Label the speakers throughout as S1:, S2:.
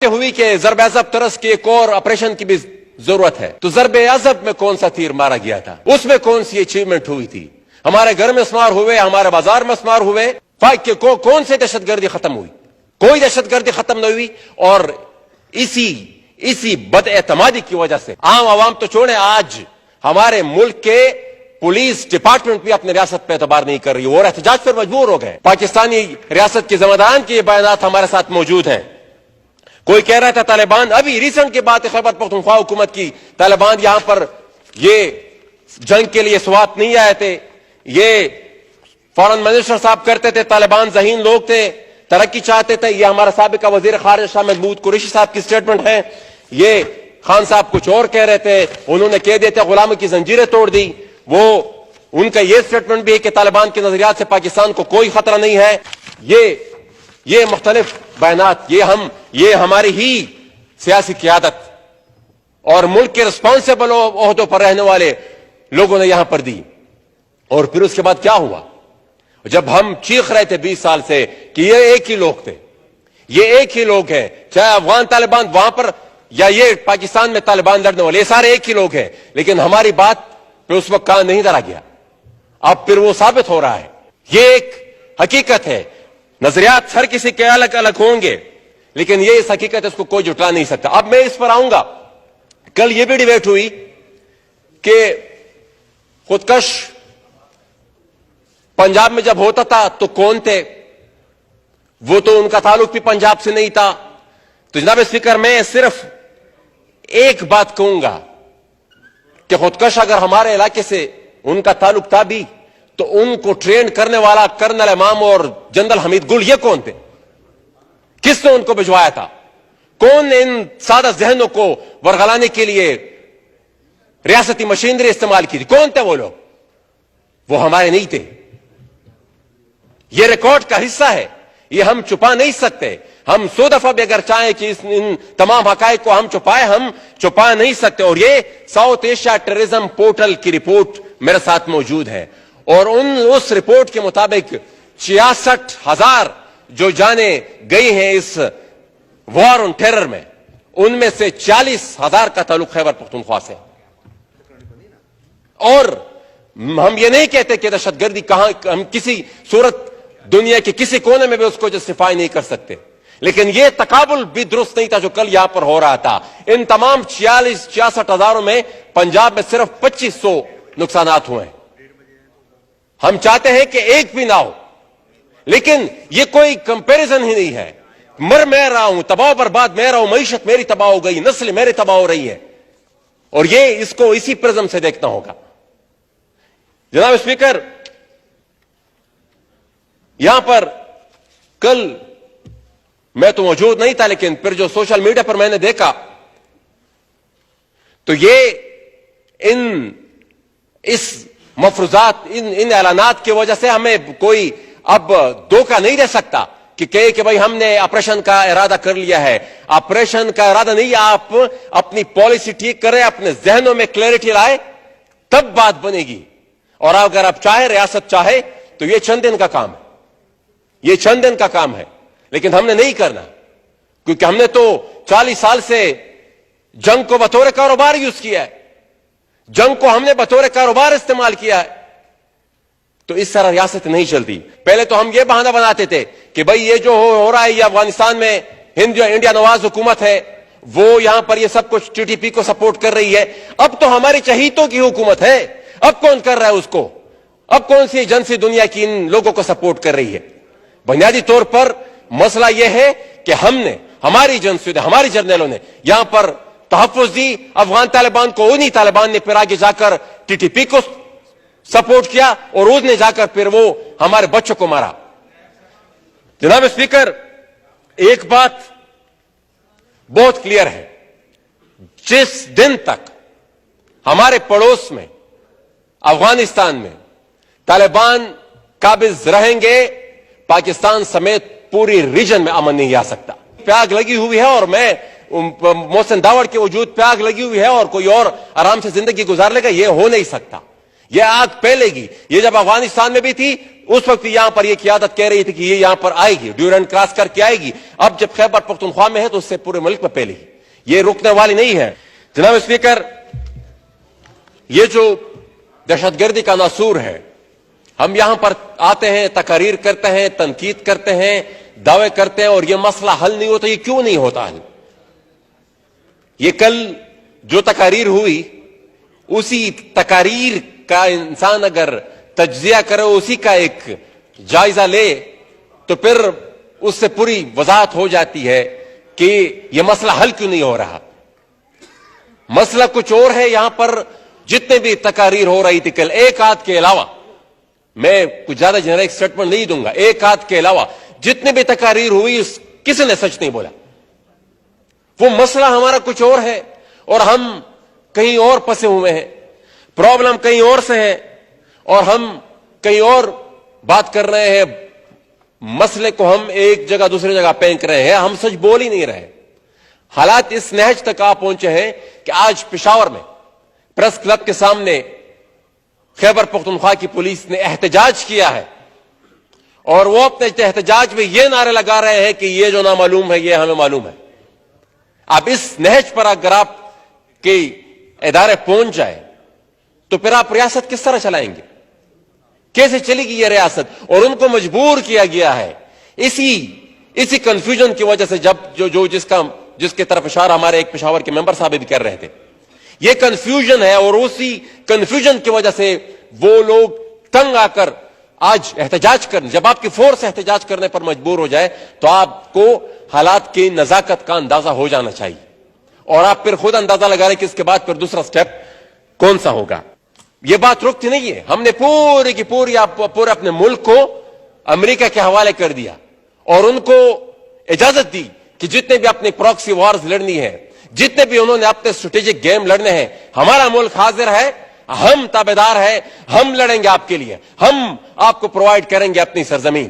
S1: ہوئی کہ ضرب عضب طرز کے ایک اور آپریشن کی بھی ضرورت ہے، تو ضرب عضب میں کون سا تیر مارا گیا تھا، اس میں کون سی اچیومنٹ ہوئی تھی؟ ہمارے گھر میں اسمار ہوئے، ہمارے بازار میں اسمار ہوئے، کون سے دہشت گردی ختم ہوئی؟ کوئی دہشت گردی ختم نہیں ہوئی. اور اسی بد اعتمادی کی وجہ سے عام عوام تو چھوڑیں، آج ہمارے ملک کے پولیس ڈپارٹمنٹ بھی اپنے ریاست پہ اعتبار نہیں کر رہی اور احتجاج پر مجبور ہو گئے. پاکستانی ریاست کے ذمہ داران کے یہ بیانات ہمارے ساتھ موجود ہیں. کوئی کہہ رہا تھا طالبان، ابھی ریسنٹ کی بات ہے خیبر پختونخوا حکومت کی، طالبان یہاں پر یہ جنگ کے لیے سوات نہیں آئے تھے، یہ فورن منسٹر صاحب کرتے تھے، طالبان ذہین لوگ تھے، ترقی چاہتے تھے. یہ ہمارا سابقہ وزیر خارجہ شاہ محمود قریشی صاحب کی سٹیٹمنٹ ہے. یہ خان صاحب کچھ اور کہہ رہے تھے، انہوں نے کہہ دیتے غلامی کی زنجیریں توڑ دی. وہ ان کا یہ سٹیٹمنٹ بھی ہے کہ طالبان کے نظریات سے پاکستان کو کوئی خطرہ نہیں ہے. یہ مختلف بیانات یہ ہماری ہی سیاسی قیادت اور ملک کے رسپانسیبل عہدوں پر رہنے والے لوگوں نے یہاں پر دی. اور پھر اس کے بعد کیا ہوا؟ جب ہم چیخ رہے تھے 20 سال سے کہ یہ ایک ہی لوگ تھے، یہ ایک ہی لوگ ہیں، چاہے افغان طالبان وہاں پر یا یہ پاکستان میں طالبان لڑنے والے، یہ سارے ایک ہی لوگ ہیں، لیکن ہماری بات پہ اس وقت کان نہیں دھرا گیا. اب پھر وہ ثابت ہو رہا ہے. یہ ایک حقیقت ہے. نظریات ہر کسی کے الگ الگ ہوں گے، لیکن یہ اس حقیقت اس کو کوئی جھٹلا نہیں سکتا. اب میں اس پر آؤں گا. کل یہ بھی ڈیبیٹ ہوئی کہ خودکش پنجاب میں جب ہوتا تھا تو کون تھے؟ وہ تو ان کا تعلق بھی پنجاب سے نہیں تھا. تو جناب اسپیکر، میں صرف ایک بات کہوں گا کہ خودکش اگر ہمارے علاقے سے ان کا تعلق تھا بھی تو ان کو ٹرین کرنے والا کرنل امام اور جنرل حمید گل یہ کون تھے؟ کس نے ان کو بھجوایا تھا؟ کون نے ان سادہ ذہنوں کو ورغلانے کے لیے ریاستی مشینری استعمال کی تھی؟ کون تھے وہ لوگ؟ وہ ہمارے نہیں تھے. یہ ریکارڈ کا حصہ ہے، یہ ہم چھپا نہیں سکتے. ہم 100 دفعہ بھی اگر چاہیں کہ ان تمام حقائق کو ہم چھپا نہیں سکتے. اور یہ ساؤتھ ایشیا ٹیررزم پورٹل کی رپورٹ میرے ساتھ موجود ہے، اور اس رپورٹ کے مطابق 66,000 جو جانیں گئی ہیں اس وار آن ٹیرر میں، ان میں سے 40,000 کا تعلق خیبر پختونخوا سے. اور ہم یہ نہیں کہتے کہ دہشت گردی کہاں، ہم کسی صورت دنیا کے کسی کونے میں بھی اس کو جسٹیفائی نہیں کر سکتے، لیکن یہ تقابل بھی درست نہیں تھا جو کل یہاں پر ہو رہا تھا. ان تمام 66,000 میں پنجاب میں صرف 2500 نقصانات ہوئے ہیں. ہم چاہتے ہیں کہ ایک بھی نہ ہو، لیکن یہ کوئی کمپیریزن ہی نہیں ہے. میں رہا ہوں، تباہ برباد میں رہا ہوں، معیشت میری تباہ ہو گئی، نسل میری تباہ ہو رہی ہے، اور یہ اس کو اسی پرزم سے دیکھنا ہوگا. جناب اسپیکر، یہاں پر کل میں تو موجود نہیں تھا، لیکن پھر جو سوشل میڈیا پر میں نے دیکھا تو یہ اس مفروضات، ان اعلانات کی وجہ سے ہمیں کوئی اب دھوکہ نہیں دے سکتا کہ کہے کہ بھائی ہم نے آپریشن کا ارادہ کر لیا ہے. آپریشن کا ارادہ نہیں، آپ اپنی پالیسی ٹھیک کریں، اپنے ذہنوں میں کلیئرٹی لائے، تب بات بنے گی. اور اگر آپ چاہے، ریاست چاہے، تو یہ چند دن کا کام ہے، یہ چند دن کا کام ہے، لیکن ہم نے نہیں کرنا، کیونکہ ہم نے تو 40 سال سے جنگ کو بطور کاروبار یوز کیا ہے، جنگ کو ہم نے بطور کاروبار استعمال کیا ہے. تو اس طرح ریاست نہیں چلتی. پہلے تو ہم یہ بہانہ بناتے تھے کہ بھائی یہ جو ہو رہا ہے، یہ افغانستان میں انڈیا نواز حکومت ہے، وہ یہاں پر یہ سب کچھ ٹی ٹی پی کو سپورٹ کر رہی ہے. اب تو ہماری چہیتوں کی حکومت ہے، اب کون کر رہا ہے اس کو؟ اب کون سی ایجنسی دنیا کی ان لوگوں کو سپورٹ کر رہی ہے؟ بنیادی طور پر مسئلہ یہ ہے کہ ہم نے، ہماری ایجنسیوں نے، ہماری جرنیلوں نے یہاں پر تحفظ دی افغان طالبان کو. انہی طالبان نے پھر آگے جا کر ٹی ٹی پی کو سپورٹ کیا، اور اس نے جا کر پھر وہ ہمارے بچوں کو مارا. جناب اسپیکر، ایک بات بہت کلیئر ہے، جس دن تک ہمارے پڑوس میں افغانستان میں طالبان قابض رہیں گے، پاکستان سمیت پوری ریجن میں امن نہیں آ سکتا. پیاگ لگی ہوئی ہے، اور میں محسن داوڑ کے وجود پہ آگ لگی ہوئی ہے، اور کوئی اور آرام سے زندگی گزار لے گا، یہ ہو نہیں سکتا. یہ آگ پھیلے گی. یہ جب افغانستان میں بھی تھی، اس وقت یہاں پر یہ قیادت کہہ رہی تھی کہ یہ یہاں پر آئے گی, ڈیورنڈ کراس کر کے آئے گی. اب جب خیبر پختونخوا میں ہے تو اس سے پورے ملک میں پھیلے گی, یہ رکنے والی نہیں ہے. جناب اسپیکر, یہ جو دہشت گردی کا ناسور ہے, ہم یہاں پر آتے ہیں, تقاریر کرتے ہیں, تنقید کرتے ہیں, دعوے کرتے ہیں, اور یہ مسئلہ حل نہیں ہوتا. یہ کیوں نہیں ہوتا حل؟ یہ کل جو تقاریر ہوئی, اسی تقاریر کا انسان اگر تجزیہ کرے, اسی کا ایک جائزہ لے, تو پھر اس سے پوری وضاحت ہو جاتی ہے کہ یہ مسئلہ حل کیوں نہیں ہو رہا. مسئلہ کچھ اور ہے. یہاں پر جتنے بھی تقاریر ہو رہی تھی کل, ایک آدھ کے علاوہ, میں کچھ زیادہ جنرک سٹیٹمنٹ نہیں دوں گا, ایک آدھ کے علاوہ جتنے بھی تقاریر ہوئی کسی نے سچ نہیں بولا. وہ مسئلہ ہمارا کچھ اور ہے اور ہم کہیں اور پسے ہوئے ہیں, پرابلم کہیں اور سے ہے اور ہم کہیں اور بات کر رہے ہیں. مسئلے کو ہم ایک جگہ دوسری جگہ پھینک رہے ہیں, ہم سچ بول ہی نہیں رہے. حالات اس نہج تک آ پہنچے ہیں کہ آج پشاور میں پریس کلب کے سامنے خیبر پختونخوا کی پولیس نے احتجاج کیا ہے, اور وہ اپنے احتجاج میں یہ نعرے لگا رہے ہیں کہ یہ جو نامعلوم ہے یہ ہمیں معلوم ہے. اب اس نہج پر اگر آپ کے ادارے پہنچ جائے تو پھر آپ ریاست کس طرح چلائیں گے؟ کیسے چلے گی یہ ریاست؟ اور ان کو مجبور کیا گیا ہے اسی کنفیوژن کی وجہ سے, جس کے طرف اشارہ ہمارے ایک پشاور کے ممبر صاحب بھی کر رہے تھے. یہ کنفیوژن ہے, اور اسی کنفیوژن کی وجہ سے وہ لوگ تنگ آ کر آج احتجاج کرنے, جب آپ کی فورس احتجاج کرنے پر مجبور ہو جائے تو آپ کو حالات کی نزاکت کا اندازہ ہو جانا چاہیے, اور آپ پھر خود اندازہ لگا رہے کہ اس کے بعد پھر دوسرا سٹیپ کون سا ہوگا. یہ بات رکتی نہیں ہے. ہم نے پوری کی پوری پورے اپنے ملک کو امریکہ کے حوالے کر دیا, اور ان کو اجازت دی کہ جتنے بھی اپنے پراکسی وارز لڑنی ہے, جتنے بھی انہوں نے اپنے اسٹریٹجک گیم لڑنے ہیں, ہمارا ملک حاضر ہے, ہم تابعدار ہیں, ہم لڑیں گے آپ کے لیے, ہم آپ کو پرووائڈ کریں گے اپنی سرزمین.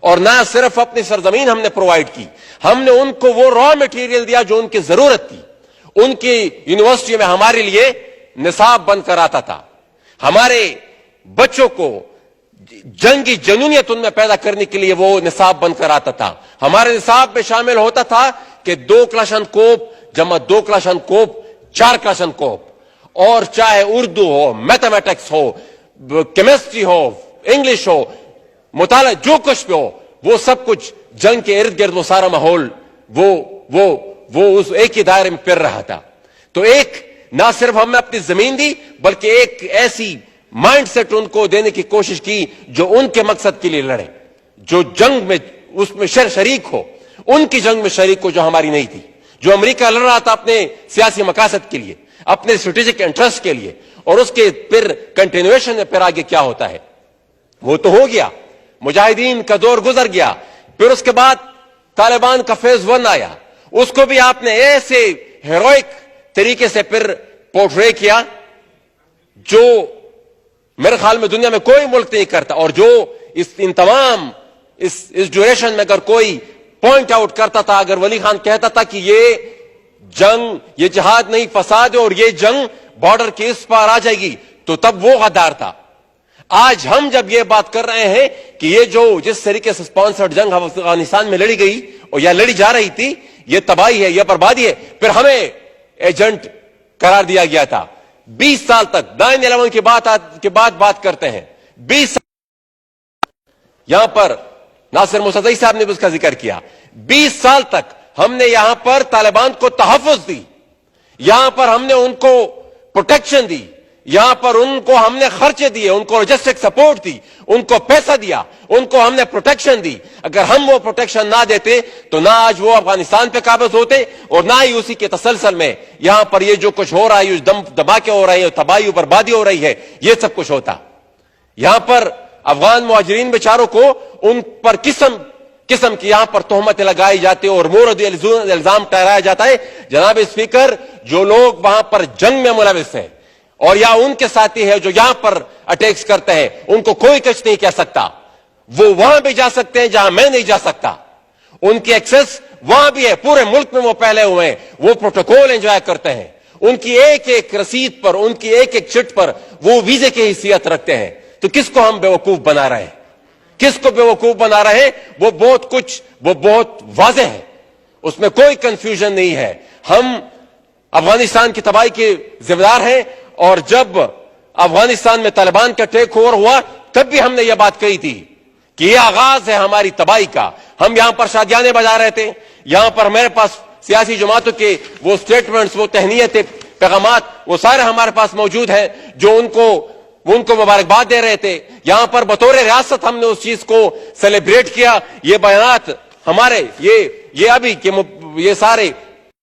S1: اور نہ صرف اپنی سرزمین ہم نے پرووائڈ کی, ہم نے ان کو وہ را مٹیریل دیا جو ان کی ضرورت تھی. ان کی یونیورسٹی میں ہمارے لیے نصاب بن کر آتا تھا, ہمارے بچوں کو جنگی جنونیت ان میں پیدا کرنے کے لیے وہ نصاب بن کر آتا تھا. ہمارے نصاب میں شامل ہوتا تھا کہ 2 کلاشنکوف جمع 2 کلاشنکوف 4 کلاشنکوف, اور چاہے اردو ہو, میتھمیٹکس ہو, کیمسٹری ہو, انگلش ہو, مطالعہ جو کچھ بھی ہو, وہ سب کچھ جنگ کے ارد گرد وہ سارا ماحول وہ اس ایک ہی دائرے میں پھر رہا تھا. تو ایک نہ صرف ہم نے اپنی زمین دی, بلکہ ایک ایسی مائنڈ سیٹ ان کو دینے کی کوشش کی جو ان کے مقصد کے لیے لڑے, جو جنگ میں اس میں شریک ہو, ان کی جنگ میں شریک ہو جو ہماری نہیں تھی. جو امریکہ لڑ رہا تھا اپنے سیاسی مقاصد کے لیے, اپنے اسٹریٹجک انٹرسٹ کے لیے, اور اس کے پھر کنٹینویشن میں پھر آگے کیا ہوتا ہے وہ تو ہو گیا. مجاہدین کا دور گزر گیا, پھر اس کے بعد طالبان کا فیز 1 آیا, اس کو بھی آپ نے ایسے ہیروئک طریقے سے پھر پورٹرے کیا جو میرے خیال میں دنیا میں کوئی ملک نہیں کرتا. اور جو ان تمام اس ڈیوریشن میں اگر کوئی پوائنٹ آؤٹ کرتا تھا, اگر ولی خان کہتا تھا کہ یہ جنگ, یہ جہاد نہیں فساد ہے, اور یہ جنگ بارڈر کے اس پار آ جائے گی, تو تب وہ غدار تھا. آج ہم جب یہ بات کر رہے ہیں کہ یہ جو جس طریقے سے سپانسرڈ جنگ افغانستان میں لڑی گئی اور یا لڑی جا رہی تھی, یہ تباہی ہے, یہ بربادی ہے, پھر ہمیں ایجنٹ قرار دیا گیا تھا. 20 سال تک 9/11 کے بعد بات کرتے ہیں, 20 سال یہاں پر ناصر موسوی صاحب نے بھی اس کا ذکر کیا. 20 سال تک ہم نے یہاں پر طالبان کو تحفظ دی, یہاں پر ہم نے ان کو پروٹیکشن دی, یہاں پر ان کو ہم نے خرچے دیے, ان کو لوجسٹک سپورٹ دی, ان کو پیسہ دیا, ان کو ہم نے پروٹیکشن دی. اگر ہم وہ پروٹیکشن نہ دیتے تو نہ آج وہ افغانستان پہ قابض ہوتے, اور نہ ہی اسی کے تسلسل میں یہاں پر یہ جو کچھ ہو رہا ہے, دھماکے ہو رہے ہیں, تباہی و بربادی ہو رہی ہے, یہ سب کچھ ہوتا. یہاں پر افغان مہاجرین بیچاروں کو ان پر قسم کی یہاں پر تہمتیں لگائی جاتی اور مورد الزام ٹھہرایا جاتا ہے. جناب اسپیکر, جو لوگ وہاں پر جنگ میں ملوث ہیں اور یا ان کے ساتھی ہیں جو یہاں پر اٹیکس کرتے ہیں, ان کو کوئی کچھ نہیں کہہ سکتا. وہ وہاں بھی جا سکتے ہیں جہاں میں نہیں جا سکتا, ان کی ایکسس وہاں بھی ہے, پورے ملک میں وہ پہلے ہوئے ہیں, وہ پروٹوکول انجوائے کرتے ہیں, ان کی ایک ایک رسید پر, ان کی ایک ایک چٹ پر وہ ویزے کی حیثیت رکھتے ہیں. تو کس کو ہم بیوقوف بنا رہے ہیں؟ کس کو بیوقوف بنا رہے ہیں وہ بہت واضح ہے, اس میں کوئی کنفیوژن نہیں ہے. ہم افغانستان کی تباہی کے ذمہ دار ہیں, اور جب افغانستان میں طالبان کا ٹیک اوور ہوا تب بھی ہم نے یہ بات کہی تھی کہ یہ آغاز ہے ہماری تباہی کا. ہم یہاں پر شادیانے بجا رہے تھے, یہاں پر میرے پاس سیاسی جماعتوں کے وہ سٹیٹمنٹس, وہ تہنیتیں, پیغامات وہ سارے ہمارے پاس موجود ہیں جو ان کو مبارکباد دے رہے تھے. یہاں پر بطور ریاست ہم نے اس چیز کو سیلیبریٹ کیا. یہ بیانات ہمارے یہ ابھی کہ یہ سارے